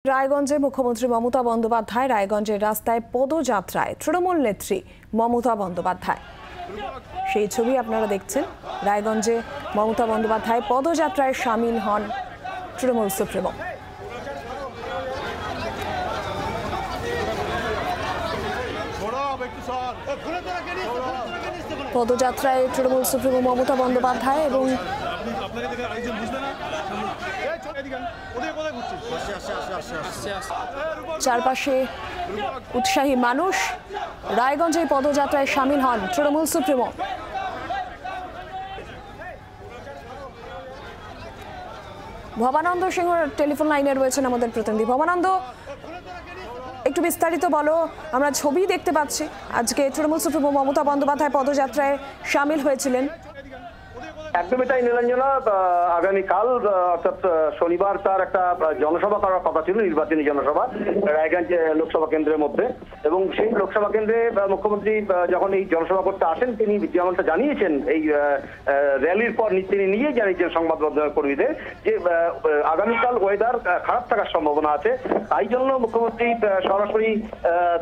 রায়গঞ্জে মুখ্যমন্ত্রী মমতা বন্দ্যোপাধ্যায় রায়গঞ্জের রাস্তায় পদযাত্রায় তৃণমূল নেত্রী মমতা বন্দ্যোপাধ্যায়। সেই ছবি আপনারা দেখছেন। রায়গঞ্জে মমতা বন্দ্যোপাধ্যায় পদযাত্রায় সামিল হন তৃণমূল সুপ্রিমো। পদযাত্রায় তৃণমূল সুপ্রিমো মমতা বন্দ্যোপাধ্যায় এবং চারপাশে উৎসাহী মানুষ। রায়গঞ্জে পদযাত্রায় সামিল হন তৃণমূল সুপ্রিমো। ভবানন্দ সিংহ টেলিফোন লাইনে রয়েছেন আমাদের প্রতিনিধি। ভবানন্দ, একটু বিস্তারিত বলো। আমরা ছবি দেখতে পাচ্ছি, আজকে তৃণমূল সুপ্রিমো মমতা বন্দ্যোপাধ্যায় পদযাত্রায় সামিল হয়েছিলেন। একদমই তাই নীলাঞ্জনা। আগামীকাল অর্থাৎ শনিবার তার একটা জনসভা করার কথা ছিল, নির্বাচনী জনসভা রায়গঞ্জ লোকসভা কেন্দ্রের মধ্যে। এবং সেই লোকসভা কেন্দ্রে মুখ্যমন্ত্রী যখন এই জনসভা করতে আসেন, তিনি যেমনটা জানিয়েছেন, এই র্যালির পর তিনি নিজেই জানিয়েছেন সংবাদ কর্মীদের যে আগামীকাল ওয়েদার খারাপ থাকার সম্ভাবনা আছে। তাই জন্য মুখ্যমন্ত্রী সরাসরি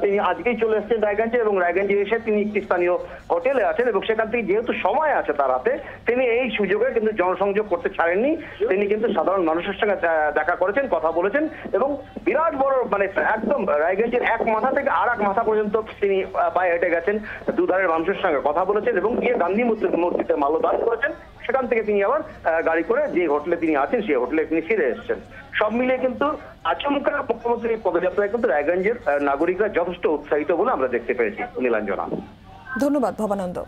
তিনি আজকেই চলে এসেছেন রায়গঞ্জে, এবং রায়গঞ্জে এসে তিনি একটি স্থানীয় হোটেলে আছেন এবং সেখান থেকে যেহেতু সময় আছে তার হাতে, তিনি এই সুযোগে কিন্তু জনসংযোগ করতে ছাড়েননি। তিনি কিন্তু সাধারণ মানুষের সঙ্গে দেখা করেছেন, কথা বলেছেন এবং বিরাট বড় একদম রায়গঞ্জের এক মাথা থেকে আর এক মাথা পর্যন্ত তিনি পায়ে হেঁটে গেছেন, দুধারের মানুষের সঙ্গে কথা বলেছেন এবং গিয়ে গান্ধী মূর্তিতে মাল্যদান করেছেন। সেখান থেকে তিনি আবার গাড়ি করে যে হোটেলে তিনি আছেন সেই হোটেলে তিনি ফিরে এসেছেন। সব মিলিয়ে কিন্তু আচমকা মুখ্যমন্ত্রীর পদযাত্রায় কিন্তু রায়গঞ্জের নাগরিকরা যথেষ্ট উৎসাহিত বলে আমরা দেখতে পেয়েছি। নীলাঞ্জনা, ধন্যবাদ ভবানন্দ।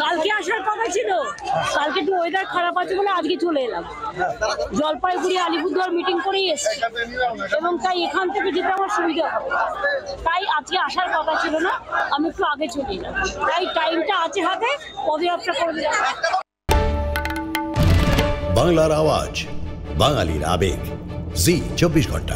কালকে আসার কথা ছিল, কালকে একটু ওয়েদার খারাপ আছে বলে আজকে চলে এলাম। জলপাইগুড়ি আলিপুরদুয়ার মিটিং করেই এসেছি এবং তাই এখান থেকে যেতে আমার সুবিধা হবে। তাই আজকে আসার কথা ছিল না, আমি একটু আগে চলে এলাম। তাই টাইমটা আছে হাতে, পদযাত্রা করে দিলাম। বাংলার আওয়াজ, বাঙালির আবেগ, জি 24 ঘন্টা।